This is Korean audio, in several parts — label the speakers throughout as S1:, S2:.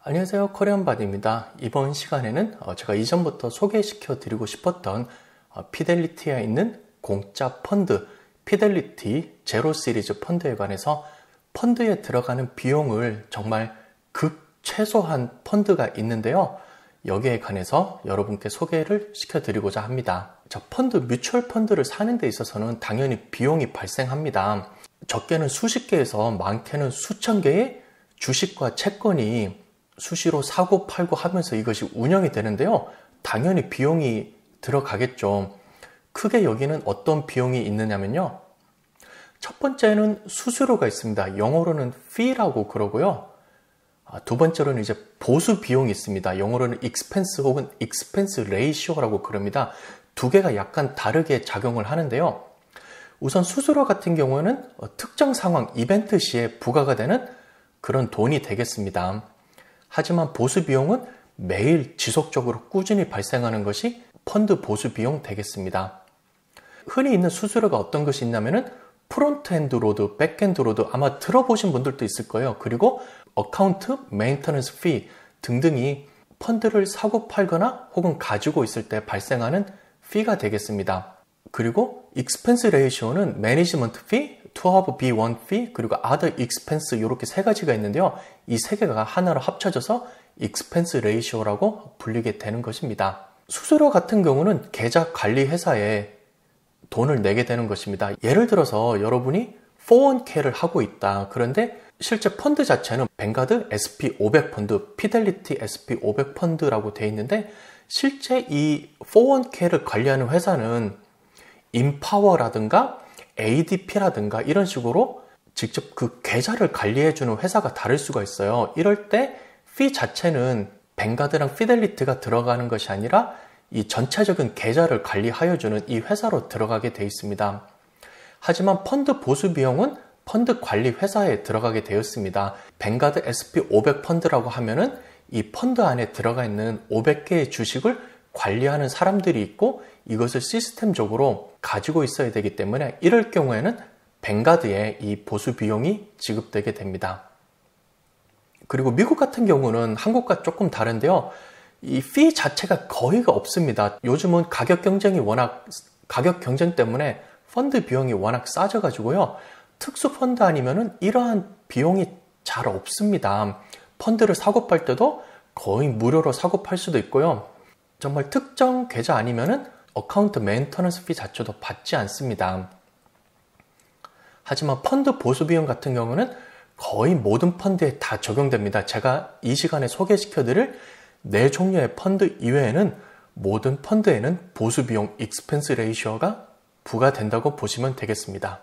S1: 안녕하세요, 코리안바디입니다. 이번 시간에는 제가 이전부터 소개시켜 드리고 싶었던 피델리티에 있는 공짜 펀드, 피델리티 제로 시리즈 펀드에 관해서 펀드에 들어가는 비용을 정말 극최소한 펀드가 있는데요. 여기에 관해서 여러분께 소개를 시켜드리고자 합니다. 펀드, 뮤추얼 펀드를 사는 데 있어서는 당연히 비용이 발생합니다. 적게는 수십 개에서 많게는 수천 개의 주식과 채권이 수시로 사고 팔고 하면서 이것이 운영이 되는데요. 당연히 비용이 들어가겠죠. 크게 여기는 어떤 비용이 있느냐면요. 첫 번째는 수수료가 있습니다. 영어로는 fee라고 그러고요. 두 번째로는 이제 보수 비용이 있습니다. 영어로는 expense 혹은 expense ratio라고 그럽니다. 두 개가 약간 다르게 작용을 하는데요. 우선 수수료 같은 경우는 특정 상황, 이벤트 시에 부과가 되는 그런 돈이 되겠습니다. 하지만 보수 비용은 매일 지속적으로 꾸준히 발생하는 것이 펀드 보수 비용 되겠습니다. 흔히 있는 수수료가 어떤 것이 있냐면은 프론트엔드 로드, 백엔드 로드 아마 들어보신 분들도 있을 거예요. 그리고 어카운트, 메인터넌스 피 등등이 펀드를 사고 팔거나 혹은 가지고 있을 때 발생하는 피가 되겠습니다. 그리고 익스펜스 레이시오는 매니지먼트 피, 투어브 B1 피, 그리고 other expense 이렇게 세 가지가 있는데요. 이 세 개가 하나로 합쳐져서 expense ratio라고 불리게 되는 것입니다. 수수료 같은 경우는 계좌 관리 회사에 돈을 내게 되는 것입니다. 예를 들어서 여러분이 401k를 하고 있다. 그런데 실제 펀드 자체는 뱅가드 SP500 펀드, 피델리티 SP500 펀드라고 되어 있는데 실제 이 401k를 관리하는 회사는 인파워라든가 ADP라든가 이런 식으로 직접 그 계좌를 관리해주는 회사가 다를 수가 있어요. 이럴 때 피 자체는 뱅가드랑 피델리티가 들어가는 것이 아니라 이 전체적인 계좌를 관리하여주는 이 회사로 들어가게 되어 있습니다. 하지만 펀드 보수 비용은 펀드 관리 회사에 들어가게 되었습니다. 뱅가드 SP500 펀드라고 하면은 이 펀드 안에 들어가 있는 500개의 주식을 관리하는 사람들이 있고 이것을 시스템적으로 가지고 있어야 되기 때문에 이럴 경우에는 뱅가드에 이 보수 비용이 지급되게 됩니다. 그리고 미국 같은 경우는 한국과 조금 다른데요. 이 피 자체가 거의가 없습니다. 요즘은 가격 경쟁 때문에 펀드 비용이 워낙 싸져가지고요. 특수 펀드 아니면은 이러한 비용이 잘 없습니다. 펀드를 사고 팔 때도 거의 무료로 사고 팔 수도 있고요. 정말 특정 계좌 아니면은 어카운트 메인터넌스 피 자체도 받지 않습니다. 하지만 펀드 보수 비용 같은 경우는 거의 모든 펀드에 다 적용됩니다. 제가 이 시간에 소개시켜드릴 4종류의 펀드 이외에는 모든 펀드에는 보수 비용 익스펜스 레이시오가 부과된다고 보시면 되겠습니다.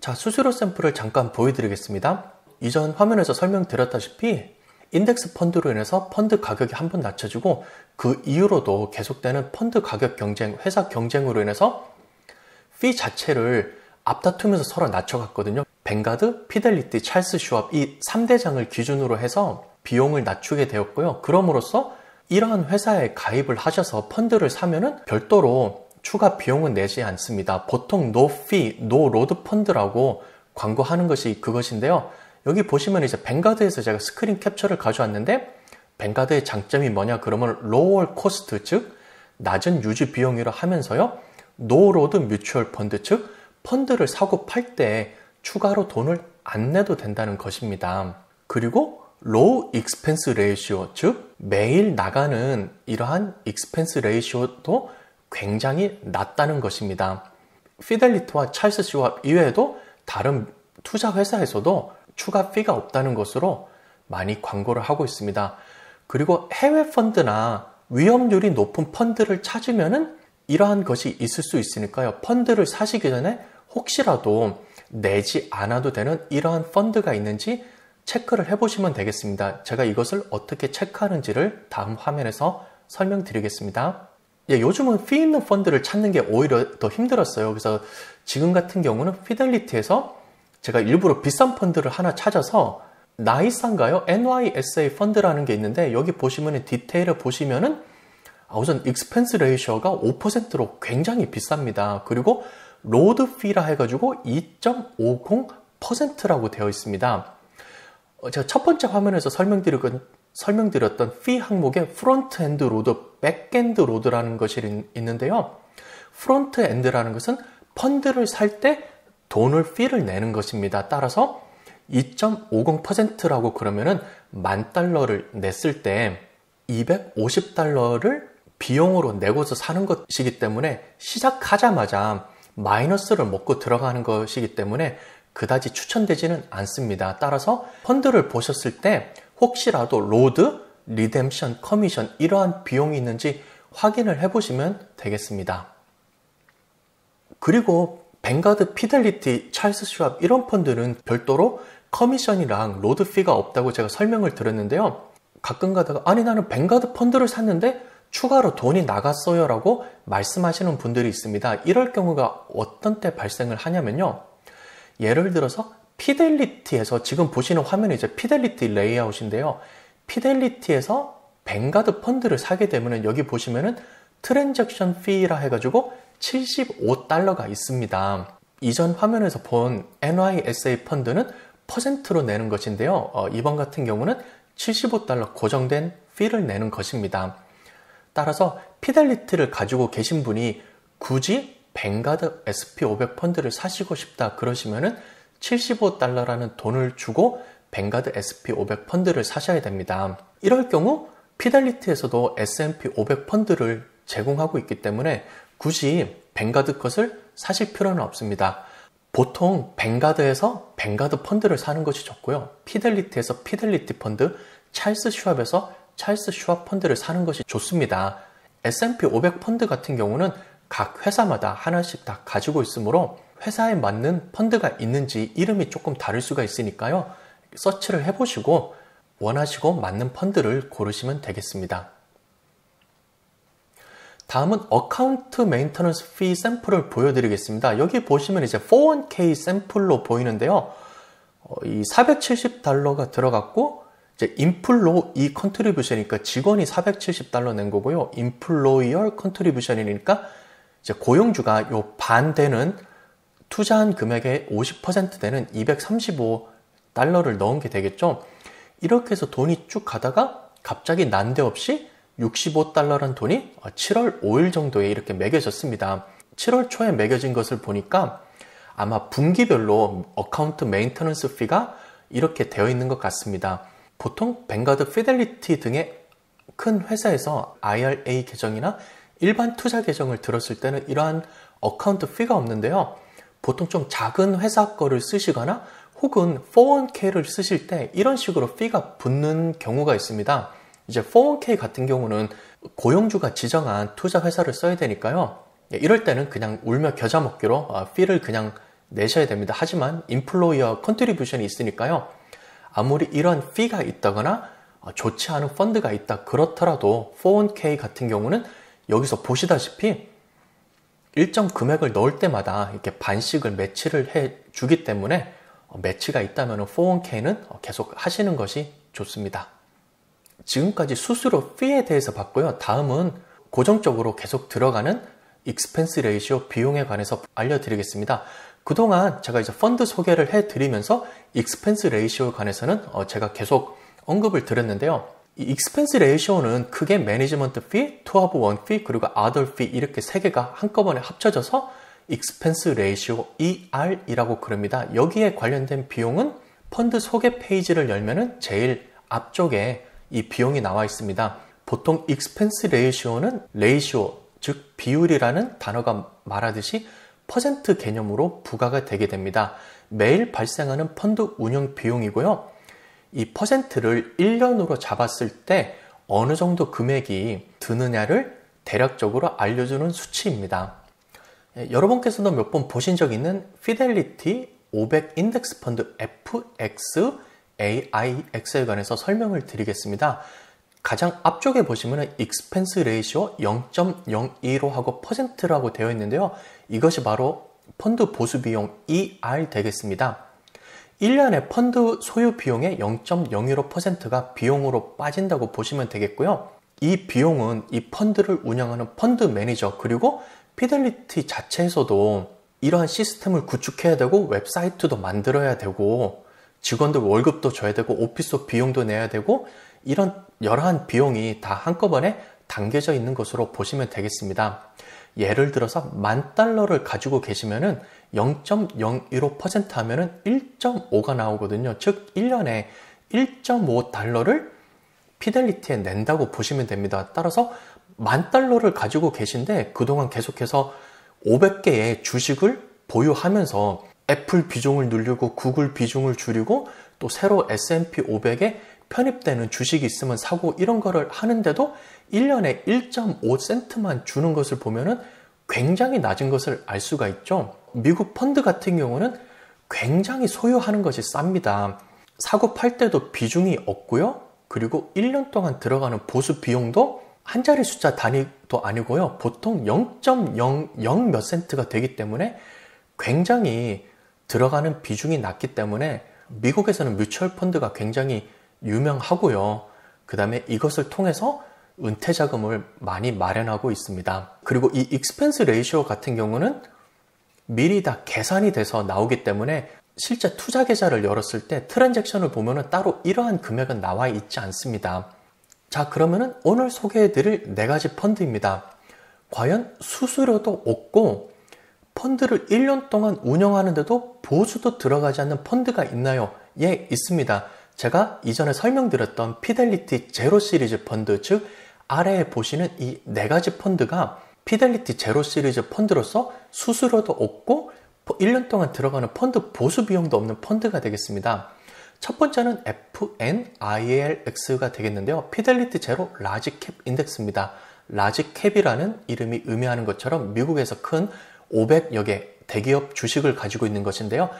S1: 자, 수수료 샘플을 잠깐 보여드리겠습니다. 이전 화면에서 설명드렸다시피 인덱스 펀드로 인해서 펀드 가격이 한번 낮춰지고 그 이후로도 계속되는 펀드 가격 경쟁, 회사 경쟁으로 인해서 피 자체를 앞다투면서 서로 낮춰갔거든요. 뱅가드, 피델리티, 찰스 슈왑 이 3대장을 기준으로 해서 비용을 낮추게 되었고요. 그럼으로써 이러한 회사에 가입을 하셔서 펀드를 사면은 별도로 추가 비용은 내지 않습니다. 보통 no fee, no load 펀드라고 광고하는 것이 그것인데요. 여기 보시면 이제 뱅가드에서 제가 스크린 캡처를 가져왔는데 뱅가드의 장점이 뭐냐 그러면 lower cost 즉 낮은 유지 비용이라 하면서요. no load 뮤추얼 펀드 즉 펀드를 사고 팔 때 추가로 돈을 안 내도 된다는 것입니다. 그리고 low expense ratio 즉 매일 나가는 이러한 expense ratio도 굉장히 낮다는 것입니다. 피델리티와 찰스 슈왑 이외에도 다른 투자 회사에서도 추가 피가 없다는 것으로 많이 광고를 하고 있습니다. 그리고 해외 펀드나 위험률이 높은 펀드를 찾으면은 이러한 것이 있을 수 있으니까요. 펀드를 사시기 전에 혹시라도 내지 않아도 되는 이러한 펀드가 있는지 체크를 해보시면 되겠습니다. 제가 이것을 어떻게 체크하는지를 다음 화면에서 설명드리겠습니다. 요즘은 피 있는 펀드를 찾는 게 오히려 더 힘들었어요. 그래서 지금 같은 경우는 피델리티에서 제가 일부러 비싼 펀드를 하나 찾아서 나이스인가요? NYSA 펀드라는 게 있는데 여기 보시면 디테일을 보시면은 우선 익스펜스 레이셔가 5%로 굉장히 비쌉니다. 그리고 로드 피라 해가지고 2.50%라고 되어 있습니다. 제가 첫 번째 화면에서 설명드린 설명드렸던 fee 항목에 프론트엔드 로드, 백엔드 로드라는 것이 있는데요. 프론트엔드라는 것은 펀드를 살 때 돈을 fee를 내는 것입니다. 따라서 2.50%라고 그러면은 $10,000를 냈을 때 $250를 비용으로 내고서 사는 것이기 때문에 시작하자마자 마이너스를 먹고 들어가는 것이기 때문에 그다지 추천되지는 않습니다. 따라서 펀드를 보셨을 때 혹시라도 로드, 리뎀션, 커미션 이러한 비용이 있는지 확인을 해보시면 되겠습니다. 그리고 뱅가드, 피델리티, 찰스 슈왑 이런 펀드는 별도로 커미션이랑 로드 피가 없다고 제가 설명을 드렸는데요. 가끔 가다가 아니 나는 뱅가드 펀드를 샀는데 추가로 돈이 나갔어요 라고 말씀하시는 분들이 있습니다. 이럴 경우가 어떤 때 발생을 하냐면요. 예를 들어서 피델리티에서 지금 보시는 화면이 이제 피델리티 레이아웃인데요. 피델리티에서 뱅가드 펀드를 사게 되면은 여기 보시면은 트랜잭션 피라 해가지고 $75가 있습니다. 이전 화면에서 본 NYSA 펀드는 퍼센트로 내는 것인데요. 이번 같은 경우는 $75 고정된 피를 내는 것입니다. 따라서 피델리티를 가지고 계신 분이 굳이 뱅가드 SP500 펀드를 사시고 싶다 그러시면은 $75라는 돈을 주고 뱅가드 SP500 펀드를 사셔야 됩니다. 이럴 경우 피델리티에서도 S&P 500 펀드를 제공하고 있기 때문에 굳이 뱅가드 것을 사실 필요는 없습니다. 보통 뱅가드에서 뱅가드 펀드를 사는 것이 좋고요. 피델리티에서 피델리티 펀드, 찰스 슈왑에서 찰스 슈왑 펀드를 사는 것이 좋습니다. S&P 500 펀드 같은 경우는 각 회사마다 하나씩 다 가지고 있으므로 회사에 맞는 펀드가 있는지 이름이 조금 다를 수가 있으니까요. 서치를 해보시고 원하시고 맞는 펀드를 고르시면 되겠습니다. 다음은 어카운트 메인터넌스 피 샘플을 보여드리겠습니다. 여기 보시면 이제 401k 샘플로 보이는데요. 이 $470가 들어갔고 이제 인플로 이 컨트리뷰션이니까 직원이 $470 낸 거고요. 인플로이어 컨트리뷰션이니까 이제 고용주가 요 반 되는 투자한 금액의 50% 되는 $235를 넣은 게 되겠죠. 이렇게 해서 돈이 쭉 가다가 갑자기 난데없이 $65라는 돈이 7월 5일 정도에 이렇게 매겨졌습니다. 7월 초에 매겨진 것을 보니까 아마 분기별로 어카운트 메인터넌스 피가 이렇게 되어 있는 것 같습니다. 보통 뱅가드, 피델리티 등의 큰 회사에서 IRA 계정이나 일반 투자 계정을 들었을 때는 이러한 어카운트 피가 없는데요. 보통 좀 작은 회사 거를 쓰시거나 혹은 401k를 쓰실 때 이런 식으로 피가 붙는 경우가 있습니다. 이제 401k 같은 경우는 고용주가 지정한 투자 회사를 써야 되니까요. 이럴 때는 그냥 울며 겨자 먹기로 피를 그냥 내셔야 됩니다. 하지만 인플로이어 컨트리뷰션이 있으니까요. 아무리 이런 피가 있다거나 좋지 않은 펀드가 있다 그렇더라도 401k 같은 경우는 여기서 보시다시피 일정 금액을 넣을 때마다 이렇게 반씩을 매치를 해 주기 때문에 매치가 있다면 401k는 계속 하시는 것이 좋습니다. 지금까지 수수료 피에 대해서 봤고요. 다음은 고정적으로 계속 들어가는 익스펜스 레이시오 비용에 관해서 알려드리겠습니다. 그동안 제가 이제 펀드 소개를 해드리면서 익스펜스 레이시오에 관해서는 제가 계속 언급을 드렸는데요. 이 익스펜스 레이시오는 크게 매니지먼트 피, 투어브 원 피, 그리고 아더 피 이렇게 세 개가 한꺼번에 합쳐져서 익스펜스 레이시오 ER이라고 그럽니다. 여기에 관련된 비용은 펀드 소개 페이지를 열면은 제일 앞쪽에 이 비용이 나와 있습니다. 보통 익스펜스 레이시오는 레이시오, 즉 비율이라는 단어가 말하듯이 퍼센트 개념으로 부과가 되게 됩니다. 매일 발생하는 펀드 운영 비용이고요. 이 퍼센트를 1년으로 잡았을 때 어느 정도 금액이 드느냐를 대략적으로 알려주는 수치입니다. 여러분께서도 몇 번 보신 적 있는 피델리티 500 인덱스 펀드 FXAIX에 관해서 설명을 드리겠습니다. 가장 앞쪽에 보시면 익스펜스 레이시오 0.02로 하고 퍼센트라고 되어 있는데요. 이것이 바로 펀드 보수 비용 ER 되겠습니다. 1년에 펀드 소유 비용의 0.01%가 비용으로 빠진다고 보시면 되겠고요. 이 비용은 이 펀드를 운영하는 펀드 매니저 그리고 피델리티 자체에서도 이러한 시스템을 구축해야 되고 웹사이트도 만들어야 되고 직원들 월급도 줘야 되고 오피스 비용도 내야 되고 이런 여러한 비용이 다 한꺼번에 담겨져 있는 것으로 보시면 되겠습니다. 예를 들어서 $10,000를 가지고 계시면은 0.015% 하면은 1.5가 나오거든요. 즉 1년에 $1.5를 피델리티에 낸다고 보시면 됩니다. 따라서 $10,000를 가지고 계신데 그동안 계속해서 500개의 주식을 보유하면서 애플 비중을 늘리고 구글 비중을 줄이고 또 새로 S&P 500에 편입되는 주식이 있으면 사고 이런 거를 하는데도 1년에 1.5센트만 주는 것을 보면은 굉장히 낮은 것을 알 수가 있죠. 미국 펀드 같은 경우는 굉장히 소유하는 것이 쌉니다. 사고 팔 때도 비중이 없고요. 그리고 1년 동안 들어가는 보수 비용도 한 자리 숫자 단위도 아니고요. 보통 0.00 몇 센트가 되기 때문에 굉장히 들어가는 비중이 낮기 때문에 미국에서는 뮤추얼 펀드가 굉장히 유명하고요. 그 다음에 이것을 통해서 은퇴 자금을 많이 마련하고 있습니다. 그리고 이 익스펜스 레이시오 같은 경우는 미리 다 계산이 돼서 나오기 때문에 실제 투자 계좌를 열었을 때 트랜잭션을 보면은 따로 이러한 금액은 나와 있지 않습니다. 자, 그러면은 오늘 소개해드릴 4가지 펀드입니다. 과연 수수료도 없고 펀드를 1년 동안 운영하는데도 보수도 들어가지 않는 펀드가 있나요? 예, 있습니다. 제가 이전에 설명드렸던 피델리티 제로 시리즈 펀드, 즉 아래에 보시는 이 4가지 펀드가 피델리티 제로 시리즈 펀드로서 수수료도 없고 1년 동안 들어가는 펀드 보수 비용도 없는 펀드가 되겠습니다. 첫 번째는 FNILX가 되겠는데요. 피델리티 제로 라지 캡 인덱스입니다. 라지 캡이라는 이름이 의미하는 것처럼 미국에서 큰 500여 개 대기업 주식을 가지고 있는 것인데요.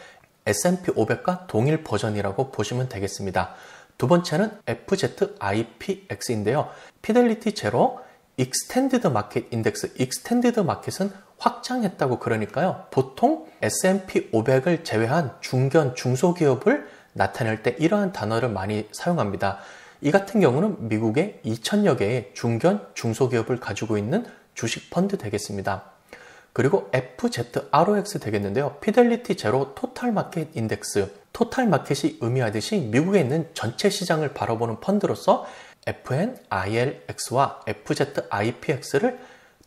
S1: S&P 500과 동일 버전이라고 보시면 되겠습니다. 두 번째는 FZIPX인데요. 피델리티 제로 익스텐디드 마켓 인덱스, 익스텐디드 마켓은 확장했다고 그러니까요. 보통 S&P 500을 제외한 중견, 중소기업을 나타낼 때 이러한 단어를 많이 사용합니다. 이 같은 경우는 미국의 2,000여 개의 중견, 중소기업을 가지고 있는 주식 펀드 되겠습니다. 그리고 FZROX 되겠는데요. 피델리티 제로 토탈 마켓 인덱스, 토탈 마켓이 의미하듯이 미국에 있는 전체 시장을 바라보는 펀드로서 FNILX와 FZIPX를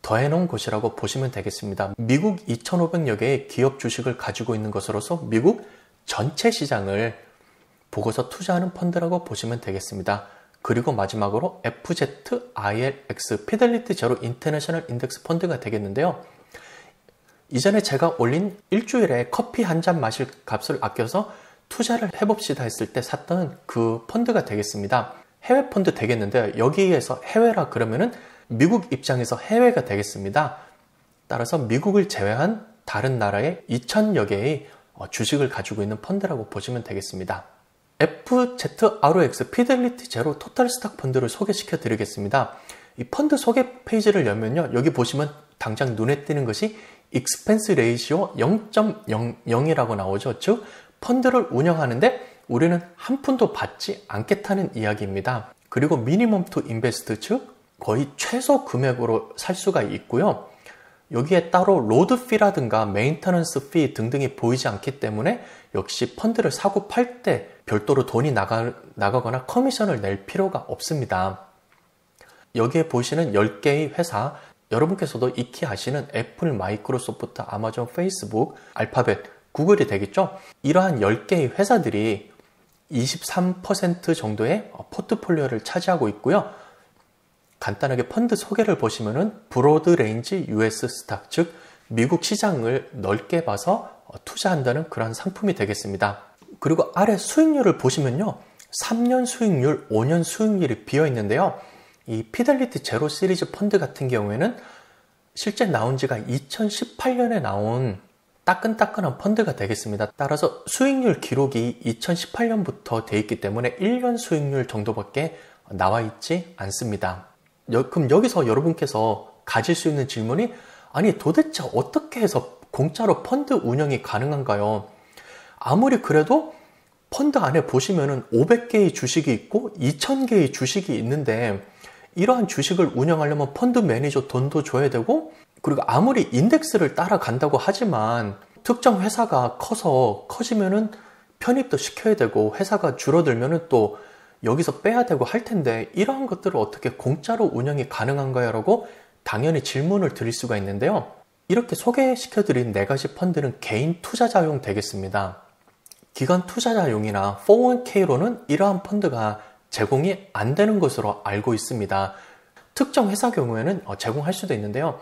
S1: 더해놓은 곳이라고 보시면 되겠습니다. 미국 2,500여 개의 기업 주식을 가지고 있는 것으로서 미국 전체 시장을 보고서 투자하는 펀드라고 보시면 되겠습니다. 그리고 마지막으로 FZILX, 피델리티 제로 인터내셔널 인덱스 펀드가 되겠는데요. 이전에 제가 올린 일주일에 커피 한 잔 마실 값을 아껴서 투자를 해봅시다 했을 때 샀던 그 펀드가 되겠습니다. 해외 펀드 되겠는데 여기에서 해외라 그러면은 미국 입장에서 해외가 되겠습니다. 따라서 미국을 제외한 다른 나라의 2,000여 개의 주식을 가지고 있는 펀드라고 보시면 되겠습니다. FZROX 피델리티 제로 토탈 스탁 펀드를 소개시켜 드리겠습니다. 이 펀드 소개 페이지를 열면요. 여기 보시면 당장 눈에 띄는 것이 익스펜스 레이시오 0.00이라고 나오죠. 즉 펀드를 운영하는데 우리는 한 푼도 받지 않겠다는 이야기입니다. 그리고 미니멈 투 인베스트, 즉 거의 최소 금액으로 살 수가 있고요. 여기에 따로 로드 피라든가 메인터넌스 피 등등이 보이지 않기 때문에 역시 펀드를 사고 팔 때 별도로 돈이 나가거나 커미션을 낼 필요가 없습니다. 여기에 보시는 10개의 회사, 여러분께서도 익히 아시는 애플, 마이크로소프트, 아마존, 페이스북, 알파벳, 구글이 되겠죠? 이러한 10개의 회사들이 23% 정도의 포트폴리오를 차지하고 있고요. 간단하게 펀드 소개를 보시면은 브로드 레인지 US 스탁, 즉 미국 시장을 넓게 봐서 투자한다는 그런 상품이 되겠습니다. 그리고 아래 수익률을 보시면요. 3년 수익률, 5년 수익률이 비어 있는데요. 이 피델리티 제로 시리즈 펀드 같은 경우에는 실제 나온 지가 2018년에 나온 따끈따끈한 펀드가 되겠습니다. 따라서 수익률 기록이 2018년부터 돼 있기 때문에 1년 수익률 정도밖에 나와 있지 않습니다. 그럼 여기서 여러분께서 가질 수 있는 질문이, 아니 도대체 어떻게 해서 공짜로 펀드 운영이 가능한가요? 아무리 그래도 펀드 안에 보시면은 500개의 주식이 있고 2000개의 주식이 있는데 이러한 주식을 운영하려면 펀드 매니저 돈도 줘야 되고, 그리고 아무리 인덱스를 따라간다고 하지만 특정 회사가 커지면은 편입도 시켜야 되고, 회사가 줄어들면은 또 여기서 빼야 되고 할 텐데 이러한 것들을 어떻게 공짜로 운영이 가능한가요? 라고 당연히 질문을 드릴 수가 있는데요. 이렇게 소개시켜드린 4가지 펀드는 개인 투자자용 되겠습니다. 기관 투자자용이나 401k로는 이러한 펀드가 제공이 안 되는 것으로 알고 있습니다. 특정 회사 경우에는 제공할 수도 있는데요.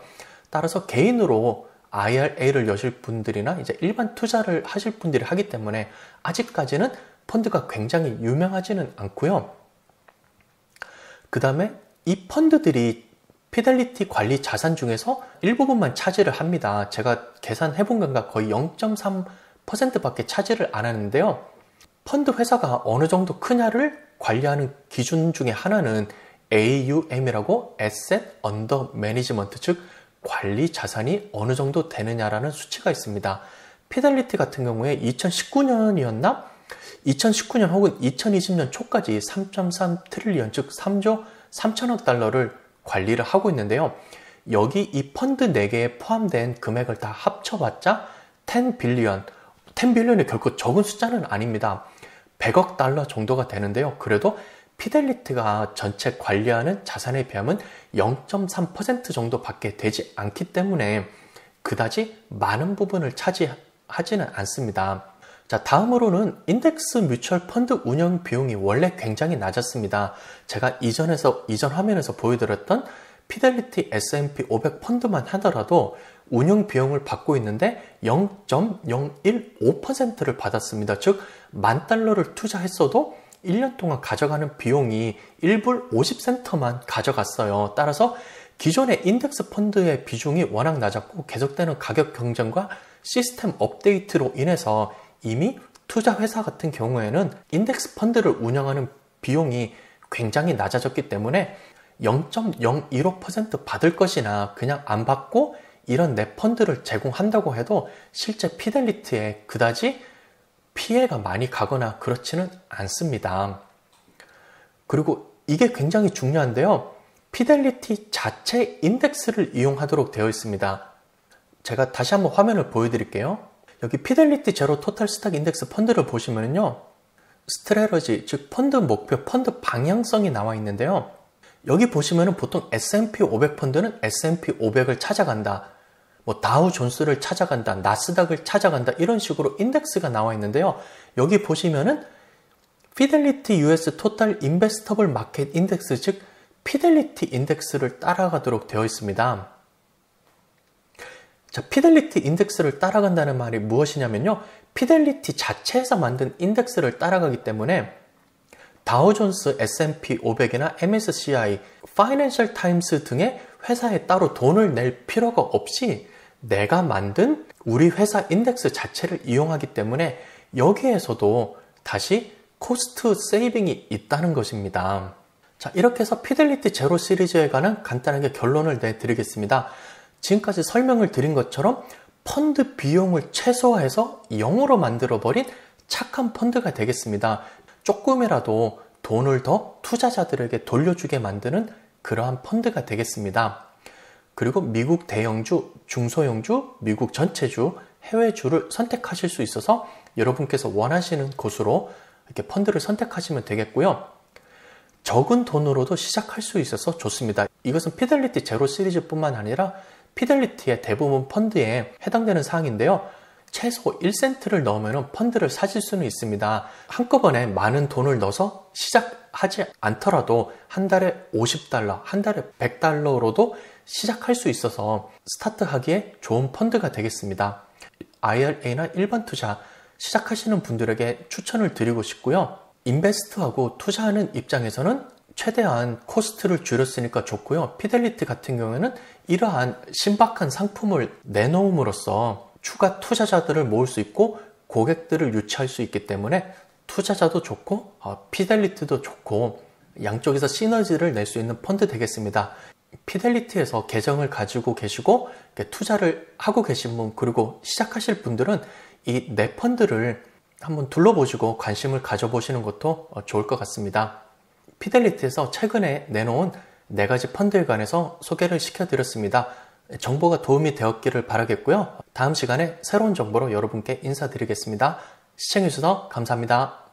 S1: 따라서 개인으로 IRA를 여실 분들이나 이제 일반 투자를 하실 분들이 하기 때문에 아직까지는 펀드가 굉장히 유명하지는 않고요. 그 다음에 이 펀드들이 피델리티 관리 자산 중에서 일부분만 차지를 합니다. 제가 계산해 본 건가 거의 0.3%밖에 차지를 안 하는데요. 펀드 회사가 어느 정도 크냐를 관리하는 기준 중에 하나는 AUM이라고 Asset Under Management, 즉 관리 자산이 어느 정도 되느냐라는 수치가 있습니다. 피델리티 같은 경우에 2019년이었나? 2019년 혹은 2020년 초까지 3.3 트릴리언, 즉 3조 3천억 달러를 관리를 하고 있는데요. 여기 이 펀드 4개에 포함된 금액을 다 합쳐봤자 10빌리언이 결코 적은 숫자는 아닙니다. 100억 달러 정도가 되는데요. 그래도 피델리티가 전체 관리하는 자산에 비하면 0.3% 정도밖에 되지 않기 때문에 그다지 많은 부분을 차지하지는 않습니다. 자, 다음으로는 인덱스 뮤추얼 펀드 운영 비용이 원래 굉장히 낮았습니다. 제가 이전 화면에서 보여드렸던 피델리티 S&P 500 펀드만 하더라도 운영 비용을 받고 있는데 0.015%를 받았습니다. 즉, $10,000를 투자했어도 1년 동안 가져가는 비용이 1불 50센트만 가져갔어요. 따라서 기존의 인덱스 펀드의 비중이 워낙 낮았고 계속되는 가격 경쟁과 시스템 업데이트로 인해서 이미 투자 회사 같은 경우에는 인덱스 펀드를 운영하는 비용이 굉장히 낮아졌기 때문에 0.015% 받을 것이나 그냥 안 받고 이런 내 펀드를 제공한다고 해도 실제 피델리티에 그다지 피해가 많이 가거나 그렇지는 않습니다. 그리고 이게 굉장히 중요한데요. 피델리티 자체 인덱스를 이용하도록 되어 있습니다. 제가 다시 한번 화면을 보여드릴게요. 여기 피델리티 제로 토탈 스탁 인덱스 펀드를 보시면요. 스트래러지, 즉 펀드 목표, 펀드 방향성이 나와 있는데요. 여기 보시면은 보통 S&P 500 펀드는 S&P 500을 찾아간다. 뭐 다우 존스를 찾아간다, 나스닥을 찾아간다, 이런 식으로 인덱스가 나와 있는데요. 여기 보시면은 피델리티 US 토탈 인베스터블 마켓 인덱스, 즉 피델리티 인덱스를 따라가도록 되어 있습니다. 자, 피델리티 인덱스를 따라간다는 말이 무엇이냐면요. 피델리티 자체에서 만든 인덱스를 따라가기 때문에 다우존스, S&P 500이나 MSCI, 파이낸셜 타임스 등의 회사에 따로 돈을 낼 필요가 없이 내가 만든 우리 회사 인덱스 자체를 이용하기 때문에 여기에서도 다시 코스트 세이빙이 있다는 것입니다. 자, 이렇게 해서 피델리티 제로 시리즈에 관한 간단하게 결론을 내드리겠습니다. 지금까지 설명을 드린 것처럼 펀드 비용을 최소화해서 0으로 만들어버린 착한 펀드가 되겠습니다. 조금이라도 돈을 더 투자자들에게 돌려주게 만드는 그러한 펀드가 되겠습니다. 그리고 미국 대형주, 중소형주, 미국 전체주, 해외주를 선택하실 수 있어서 여러분께서 원하시는 곳으로 이렇게 펀드를 선택하시면 되겠고요. 적은 돈으로도 시작할 수 있어서 좋습니다. 이것은 피델리티 제로 시리즈뿐만 아니라 피델리티의 대부분 펀드에 해당되는 사항인데요. 최소 1센트를 넣으면 펀드를 사실 수는 있습니다. 한꺼번에 많은 돈을 넣어서 시작하지 않더라도 한 달에 $50, 한 달에 $100로도 시작할 수 있어서 스타트하기에 좋은 펀드가 되겠습니다. IRA나 일반 투자 시작하시는 분들에게 추천을 드리고 싶고요. 인베스트하고 투자하는 입장에서는 최대한 코스트를 줄였으니까 좋고요. 피델리티 같은 경우에는 이러한 신박한 상품을 내놓음으로써 추가 투자자들을 모을 수 있고 고객들을 유치할 수 있기 때문에 투자자도 좋고 피델리티도 좋고 양쪽에서 시너지를 낼 수 있는 펀드 되겠습니다. 피델리티에서 계정을 가지고 계시고 투자를 하고 계신 분, 그리고 시작하실 분들은 이 내 펀드를 한번 둘러보시고 관심을 가져보시는 것도 좋을 것 같습니다. 피델리티에서 최근에 내놓은 4가지 펀드에 관해서 소개를 시켜드렸습니다. 정보가 도움이 되었기를 바라겠고요. 다음 시간에 새로운 정보로 여러분께 인사드리겠습니다. 시청해주셔서 감사합니다.